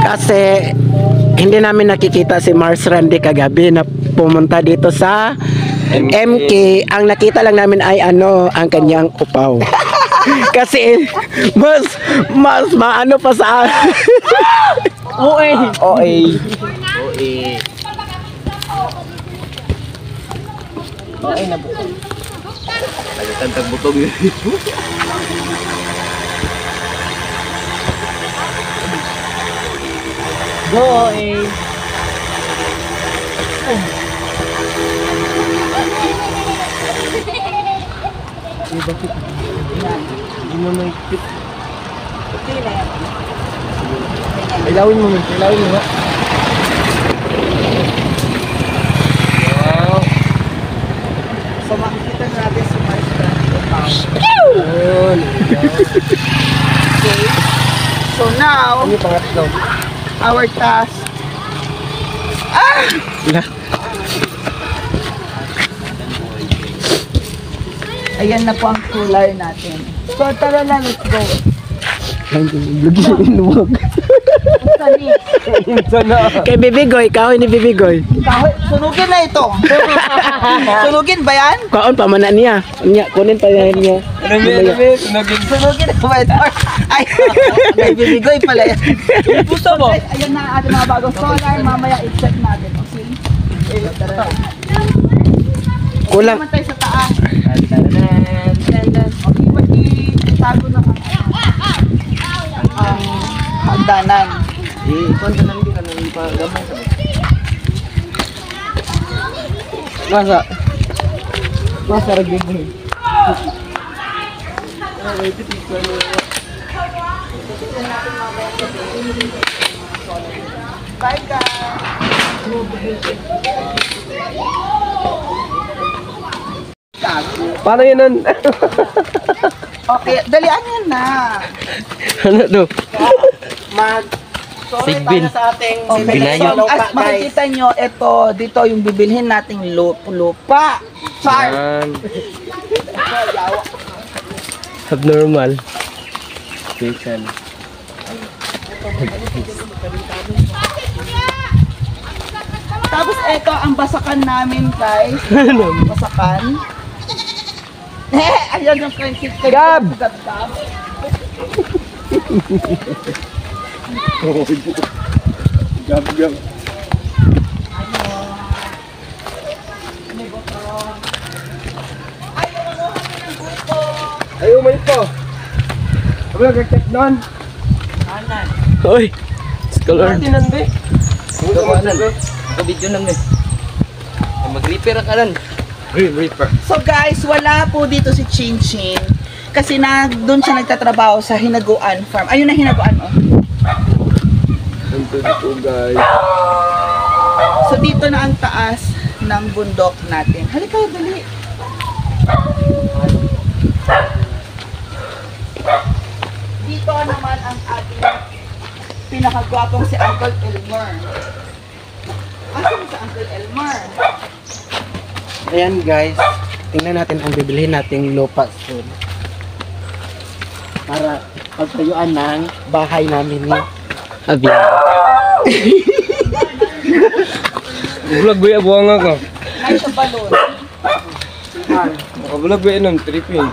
Kasi hindi namin nakikita si Mars Randy kagabi na pumunta dito sa MK. Ang nakita lang namin ay ano, ang kanyang upaw. Kasi mas maano pa sa OA. Ay na butog. Tagtag butog yun. Go OA. Hindi mo naikip. Ilawin mo nga. Wow. So makikita natin si Mars Randy. Okay. So now, ano pangatlo? Our task. Ayan na po ang cooler natin. So tara na, let's go. Kay Bibigoy, kahoy ni Bibigoy. Sunugin na ito. Sunugin ba yan? Kaon pa man niya. Kunin pa niya. Sunugin na ba ito? Ay, kay Bibigoy pala yan. Gusto mo? Ayan na ating mga bagong solar. Mamaya i-check natin. Okay? Kulang. Naman tayo sa taas. Okay, mag-itago na ang hagdanan. Punta na hindi ka nang ipagamay sa Masa ragiging. Bye guys. Paano yun nun? Okay, dalian yan na. Ano to? Sigbin. Sa ating Binayo. So, as makikita nyo, ito, dito yung bibilhin nating lupa. Char! Abnormal. Station. Tapos ito ang basakan namin guys. Basakan. Ayan yung friendship kay Gab! Gab. Gab. Ayaw mo ito. Wala kag-check doon. Anan. Hoy! Scholar. Tinan be. Video nang be. Mag-repair ka lang. Reaper. So guys, wala po dito si Chin Chin. Kasi doon siya nagtatrabaho sa Hinaguan Farm. Ayun na Hinaguan, oh. Ito dito, guys. So dito na ang taas ng bundok natin. Halika, dali. Dito naman ang ating pinakagwapong si Uncle Elmer. Asan si Uncle Elmer? Ayan guys, tingnan natin ang bibilhin nating lupa soon. Para pagtayuan ng bahay namin ni Abia. Vlog ba yung buwang ako? ay sa balon. Vlog ba yun ng tripping?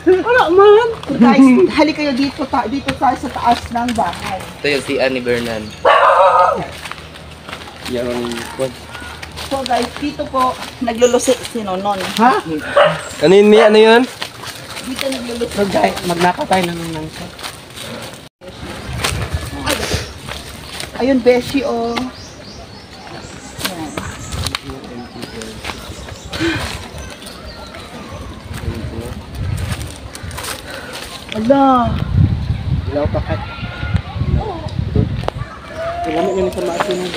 Wala man. Guys, halika kayo dito tayo sa taas ng bahay. Ito yung si Annie Bernan. Yung what? So guys, dito po naglulusi si Nonon. Ha? Ano yun, Mia? Ano yun? Dito naglulusi. So guys, magnakatay na ng sa. Ayun, Beshi, oh. Yan. Ala. Ilaw pa kat. Ilamit nyo sa maasin nyo.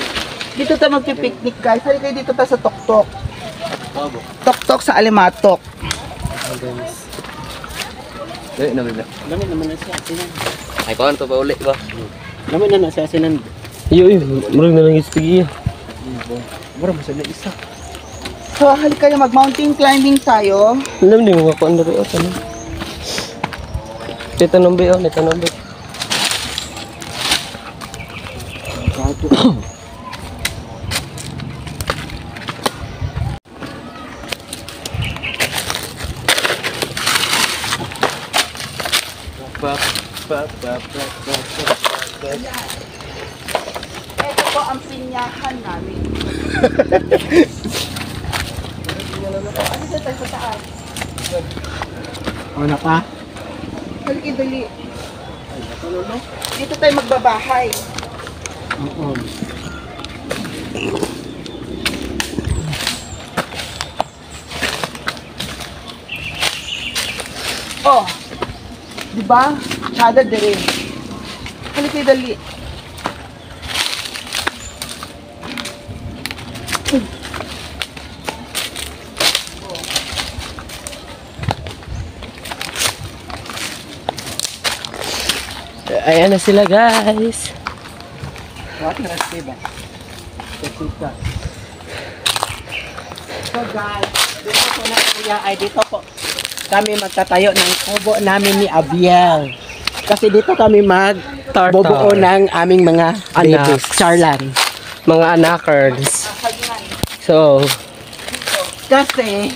Dito tayo magpipiknik guys. Hali kayo dito tayo sa Toktok. Toktok sa Alimatok. Eh, namin na. Lamit naman na siya asinan. Ay, paano ito pa ulit ba? Lamit na siya asinan. Iyo, marang na lang ispigi. Marang masaya na isa. So, hali kayo mag-mountain climbing tayo. Alam din mo ako ang nariot. Ano? Ito nang bayo, ito nang bayo. Ito po ang pinyahan namin. Ano sa tayo sa taas? Ano pa? Dali. Dito tayo magbabahay. Oo. Oh, di ba? Tsada dire. Halika dali. Ayan na sila guys. What na recipe ba? Recipe. So guys, dito po na kuya ay dito po kami magtatayo ng kubo namin ni Abiel. Kasi dito kami bubuo ng aming mga Anak. babies. Charlan. Mga anakers. So, Kasi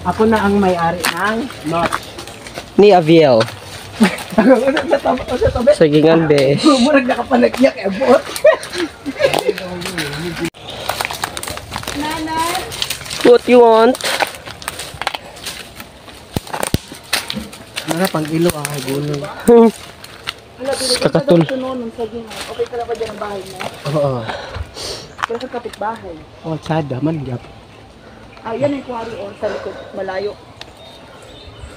ako na ang may-ari ng notch. ni Aviel. Sagingan be. Murag nakapalagyak eh, bot. Nanay. What you want? Ano pang ilo gulong. Kakatul. Okay ka na ba dyan ang bahay mo? Oo. Pero sa kapitbahay. Oh, tsada man gyap. Ah, yan yung kuwari sa likod. Malayo.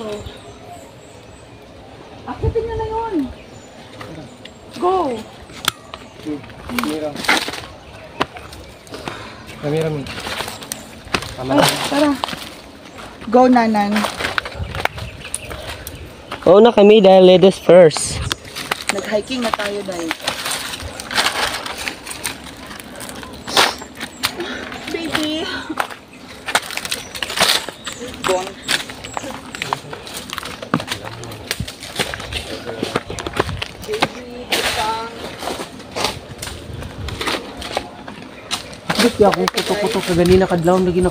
So, akitin nyo na yun. Go! Rami. Ay, tara. Go, Nanang. Oo na kami dahil ladies first. Nag-hiking na tayo dahil. Baby! Bon. Baby, bitang. Bakit ako putok-putok ka ganina kadlaw lagi na.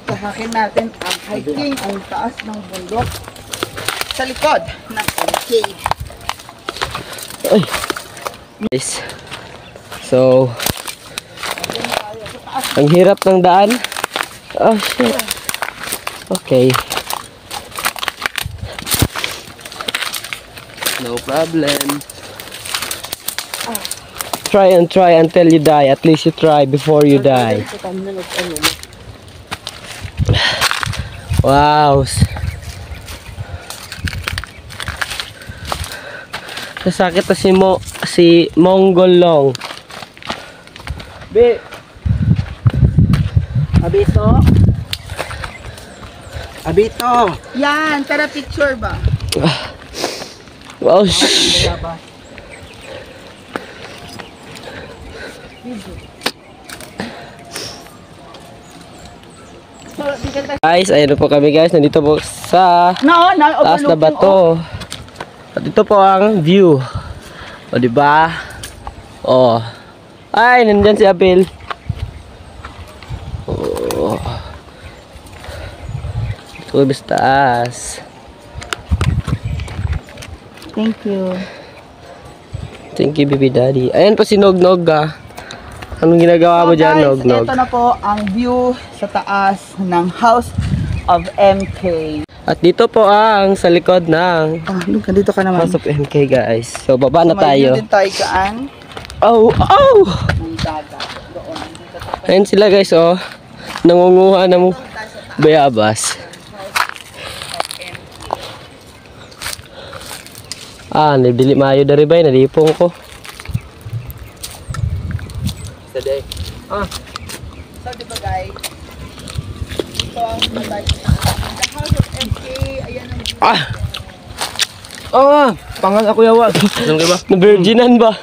Sahakin natin ang hiking ang taas ng bundok sa likod ng MK. Ay. Guys. So, ang hirap ng daan. Oh shit. Okay. No problem. Try and try until you die. At least you try before you die. Wow. Sasakit na si Mongol Long. Be. Abito. Abito. Yan, tara picture ba? Wow. Shh. Guys, ayun na po kami guys. Nandito po sa taas na bato. At ito po ang view. O diba? O. Ay, nandyan si Abel. O. Ito kami sa taas. Thank you. Thank you, baby daddy. Ayan po si Nog-Nog ah. Anong ginagawa mo dyan, Nog-Nog? Ito na po ang view sa taas ng House of MK. At dito po ang sa likod ng Dito ka naman. House of MK guys. So baba na tayo. May view din tayo dyan. Oh, oh! Ng dagat. Doon. Dito tayo. Ayan sila guys oh. Nangunguha ng bayabas. Ah, nabili mayo dari bay, nadipong ko. Today. So, di ba guys? Ito ang matay. The House of MK. Ayan ang view. Ah! Oh, pangal ako yawa. Ano ba? Na-virginan ba?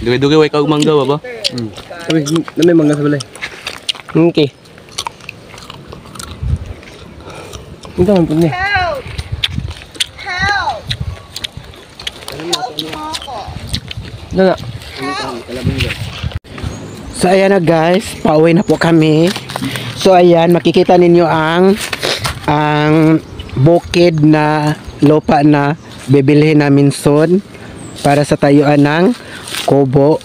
Dugi-dugi way kag mangga ba? Uy, na may mangga sa balay. Okay. Ito man pud ni. Help! Help! Na. So ayan na guys, pauwi na po kami. So ayan, makikita ninyo ang bukid na lupa na bibilhin namin soon para sa tayuan ng kubo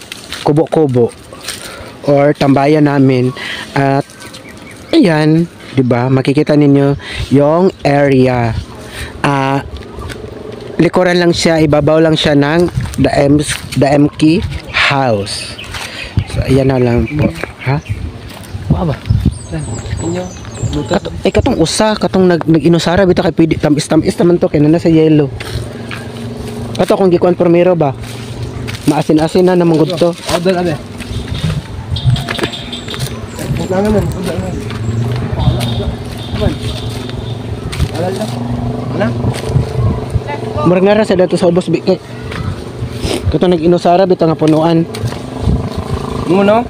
or tambayan namin. At ayan, 'di ba? Makikita ninyo yung area. Likuran lang siya, ibabaw lang siya ng the MK house. So ayan na lang po. Ha? Ba? Katong usa, katong nag-inusara bitaw kay pwede tamis naman to kay na sa yellow. Kato kung gikuan primero ba? Maasin-asin na naman gud to. Order abe. Langan man, order man. Ala. Murag nara sa dato sa ubos kay katong nag-inusara bitaw nga punuan. Mo no?